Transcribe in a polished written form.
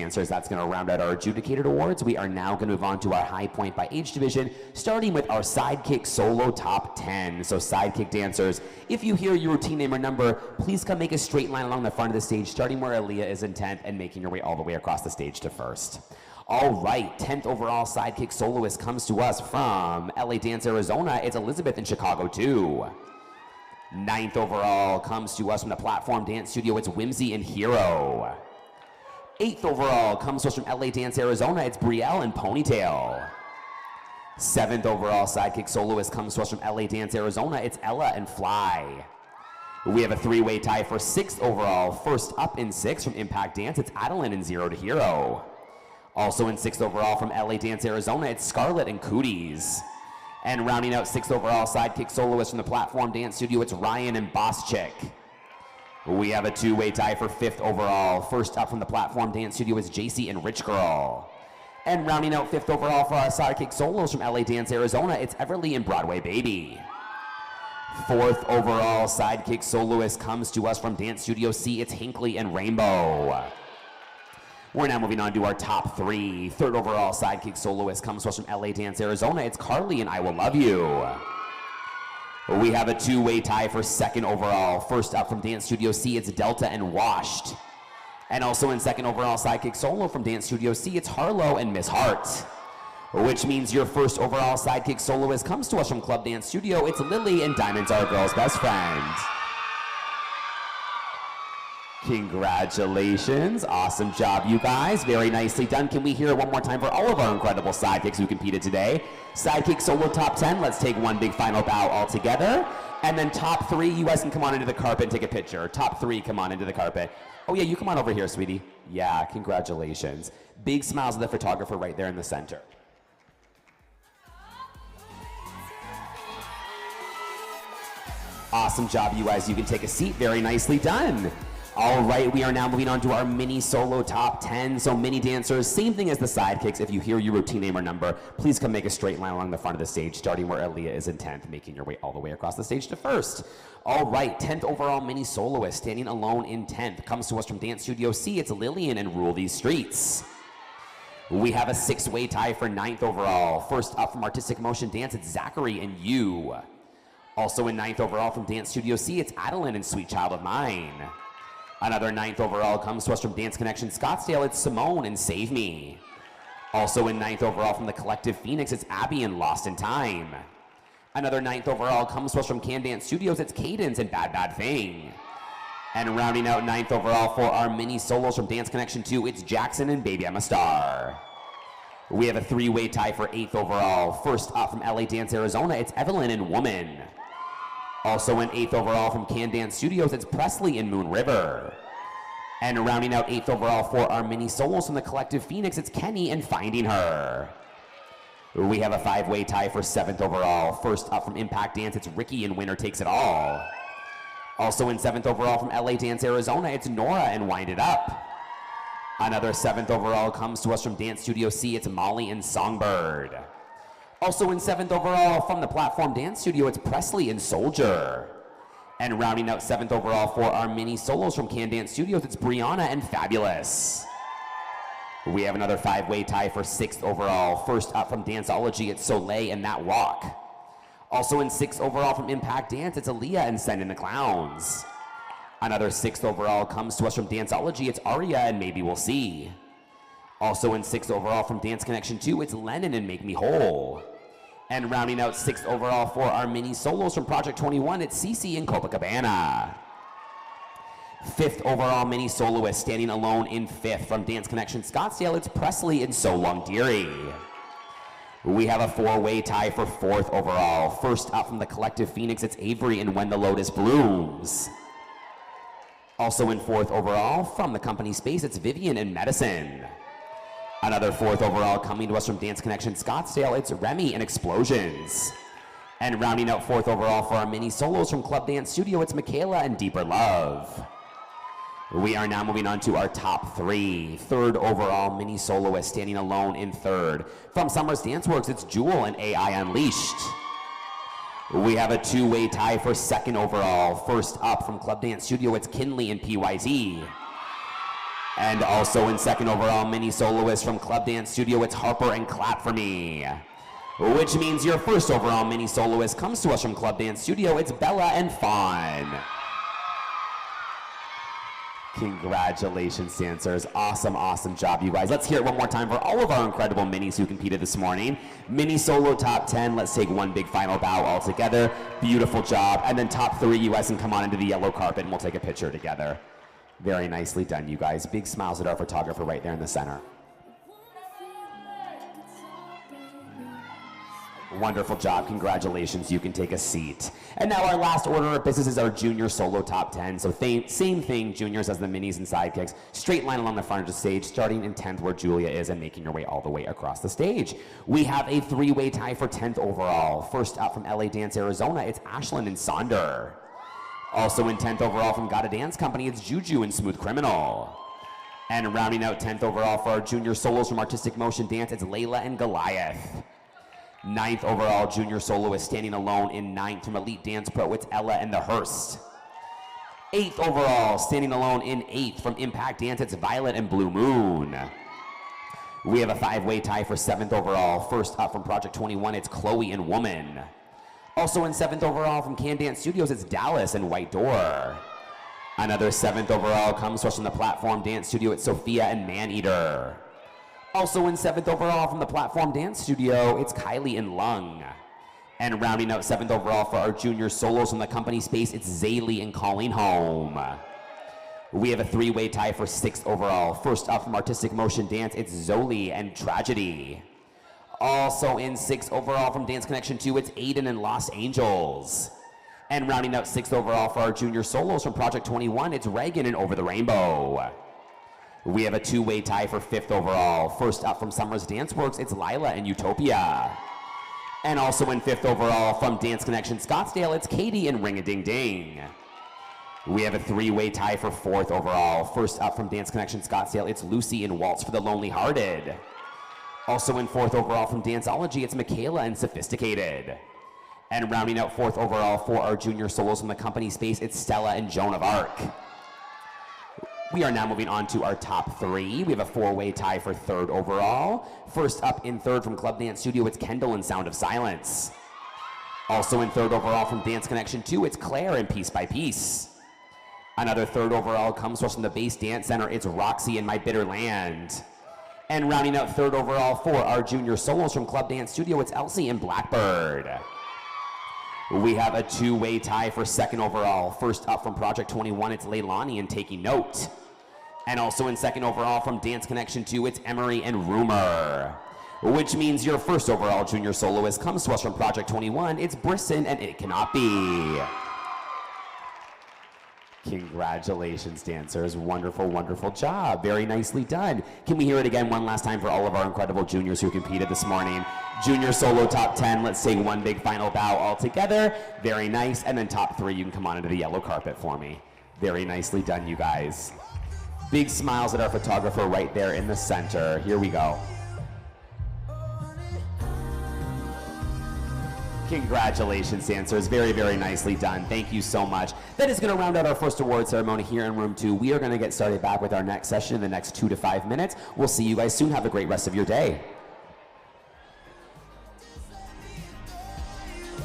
Dancers. That's going to round out our adjudicated awards. We are now going to move on to our high point by age division, starting with our Sidekick Solo top 10. So Sidekick dancers, if you hear your routine name or number, please come make a straight line along the front of the stage, starting where Aaliyah is in 10th and making your way all the way across the stage to first. All right, 10th overall Sidekick soloist comes to us from LA Dance, Arizona. It's Elizabeth in Chicago 2. 9th overall comes to us from the Platform Dance Studio. It's Whimsy and Hero. 8th overall comes to us from LA Dance, Arizona. It's Brielle and Ponytail. 7th overall Sidekick soloist comes to us from LA Dance, Arizona. It's Ella and Fly. We have a three-way tie for 6th overall. First up in 6 from Impact Dance, it's Adalyn and 0 to Hero. Also in 6th overall from LA Dance, Arizona, it's Scarlett and Cooties. And rounding out 6th overall Sidekick soloist from the Platform Dance Studio, it's Rhyan and Boss Chick. We have a two-way tie for 5th overall. First up from the Platform Dance Studio is Jaycee and Rich Girl. And rounding out 5th overall for our Sidekick solos from LA Dance, Arizona, it's Everly and Broadway Baby. 4th overall Sidekick soloist comes to us from Dance Studio C, it's Hinkley and Rainbow. We're now moving on to our top 3. 3rd overall Sidekick soloist comes to us from LA Dance, Arizona, it's Karley and I Will Love You. We have a two-way tie for 2nd overall. First up from Dance Studio C, it's Delta and Washed. And also in 2nd overall Sidekick solo from Dance Studio C, it's Harlow and Miss Hart. Which means your 1st overall Sidekick soloist comes to us from Club Dance Studio. It's Lily and Diamonds Are a Girl's Best Friend. Congratulations. Awesome job, you guys. Very nicely done. Can we hear it one more time for all of our incredible sidekicks who competed today? Sidekick Solo top 10. Let's take one big final bow all together. And then top 3, you guys can come on into the carpet and take a picture. Top 3, come on into the carpet. Oh yeah, you come on over here, sweetie. Yeah, congratulations. Big smiles of the photographer right there in the center. Awesome job, you guys. You can take a seat. Very nicely done. All right, we are now moving on to our mini solo top 10. So mini dancers, same thing as the sidekicks. If you hear your routine name or number, please come make a straight line along the front of the stage, starting where Aaliyah is in 10th, making your way all the way across the stage to first. All right, 10th overall mini soloist, standing alone in 10th, comes to us from Dance Studio C. It's Lillian and Rule These Streets. We have a 6-way tie for 9th overall. First up from Artistic Motion Dance, it's Zachary and You. Also in 9th overall from Dance Studio C, it's Adalyn and Sweet Child of Mine. Another 9th overall comes to us from Dance Connection Scottsdale, it's Simone and Save Me. Also in 9th overall from the Collective Phoenix, it's Abby and Lost in Time. Another 9th overall comes to us from Can Dance Studios, it's Cadence and Bad Bad Thing. And rounding out 9th overall for our mini solos from Dance Connection 2, it's Jackson and Baby I'm a Star. We have a 3-way tie for 8th overall. First up from LA Dance, Arizona, it's Evelyn and Woman. Also in 8th overall from Can Dance Studios, it's Presley and Moon River. And rounding out 8th overall for our mini solos from the Collective Phoenix, it's Kenny and Finding Her. We have a 5-way tie for 7th overall. First up from Impact Dance, it's Ricky and Winner Takes It All. Also in 7th overall from LA Dance, Arizona, it's Nora and Wind It Up. Another 7th overall comes to us from Dance Studio C, it's Molly and Songbird. Also in 7th overall from the Platform Dance Studio, it's Presley and Soldier. And rounding out 7th overall for our mini solos from Can Dance Studios, it's Brianna and Fabulous. We have another 5-way tie for 6th overall. First up from Danceology, it's Soleil and That Walk. Also in 6th overall from Impact Dance, it's Aaliyah and Send in the Clowns. Another 6th overall comes to us from Danceology, it's Aria and Maybe We'll See. Also in 6th overall from Dance Connection 2, it's Lennon and Make Me Whole. And rounding out 6th overall for our mini solos from Project 21, it's Cece and Copacabana. 5th overall mini soloist, standing alone in 5th from Dance Connection Scottsdale, it's Presley and So Long Dearie. We have a 4-way tie for 4th overall. First up from the Collective Phoenix, it's Avery and When the Lotus Blooms. Also in 4th overall from the Company Space, it's Vivian and Medicine. Another 4th overall coming to us from Dance Connection Scottsdale, it's Remy and Explosions. And rounding out 4th overall for our mini solos from Club Dance Studio, it's Michaela and Deeper Love. We are now moving on to our top 3. 3rd overall mini soloist, standing alone in 3rd. From Summers Dance Works, it's Jewel and AI Unleashed. We have a 2-way tie for 2nd overall. First up from Club Dance Studio, it's Kinley and PYZ. And also in second overall mini soloist from Club Dance Studio, it's Harper and Clap For Me. Which means your first overall mini soloist comes to us from Club Dance Studio, it's Bella and Fawn. Congratulations, dancers. Awesome, awesome job, you guys. Let's hear it one more time for all of our incredible minis who competed this morning. Mini solo top 10. Let's take one big final bow all together. Beautiful job. And then top 3, you guys can come on into the yellow carpet and we'll take a picture together. Very nicely done, you guys. Big smiles at our photographer right there in the center. Wonderful job, congratulations, you can take a seat. And now our last order of business is our junior solo top 10. So same thing, juniors as the minis and sidekicks. Straight line along the front of the stage, starting in 10th where Julia is and making your way all the way across the stage. We have a 3-way tie for 10th overall. First up from LA Dance, Arizona, it's Ashlyn and Sonder. Also in 10th overall from Gotta Dance Company, it's Juju and Smooth Criminal. And rounding out 10th overall for our junior solos from Artistic Motion Dance, it's Layla and Goliath. 9th overall junior soloist standing alone in 9th from Elite Dance Pro, it's Ella and the Hearst. 8th overall standing alone in 8th from Impact Dance, it's Violet and Blue Moon. We have a 5-way tie for 7th overall. First up from Project 21, it's Chloe and Woman. Also in 7th overall from Can Dance Studios, it's Dallas and White Door. Another 7th overall comes to us from the Platform Dance Studio, it's Sophia and Maneater. Also in 7th overall from the Platform Dance Studio, it's Kylie and Lung. And rounding out 7th overall for our junior solos from the company space, it's Zaylee and Calling Home. We have a 3-way tie for 6th overall. First up from Artistic Motion Dance, it's Zoli and Tragedy. Also in 6th overall from Dance Connection 2, it's Aiden and Los Angeles. And rounding out 6th overall for our junior solos from Project 21, it's Reagan and Over the Rainbow. We have a 2-way tie for 5th overall. First up from Summers Dance Works, it's Lila and Utopia. And also in 5th overall from Dance Connection Scottsdale, it's Katie and Ring-a-Ding-Ding. We have a 3-way tie for 4th overall. First up from Dance Connection Scottsdale, it's Lucy and Waltz for the Lonely Hearted. Also in 4th overall from Danceology, it's Michaela and Sophisticated. And rounding out 4th overall for our junior solos from the company space, it's Stella and Joan of Arc. We are now moving on to our top 3. We have a 4-way tie for 3rd overall. First up in 3rd from Club Dance Studio, it's Kendall and Sound of Silence. Also in 3rd overall from Dance Connection 2, it's Claire and Piece by Piece. Another 3rd overall comes to us from the Base Dance Center, it's Roxy and My Bitter Land. And rounding out 3rd overall for our junior solos from Club Dance Studio, it's Elsie and Blackbird. We have a 2-way tie for 2nd overall. First up from Project 21, it's Leilani and Taking Note. And also in 2nd overall from Dance Connection 2, it's Emery and Rumor. Which means your 1st overall junior soloist comes to us from Project 21, it's Brisson and It Cannot Be. Congratulations, dancers. Wonderful, wonderful job. Very nicely done. Can we hear it again one last time for all of our incredible juniors who competed this morning? Junior solo top 10. Let's take one big final bow all together. Very nice. And then top 3, you can come on into the yellow carpet for me. Very nicely done, you guys. Big smiles at our photographer right there in the center. Here we go. Congratulations, dancers. Very, very nicely done. Thank you so much. That is going to round out our first award ceremony here in room 2. We are going to get started back with our next session in the next 2 to 5 minutes. We'll see you guys soon. Have a great rest of your day.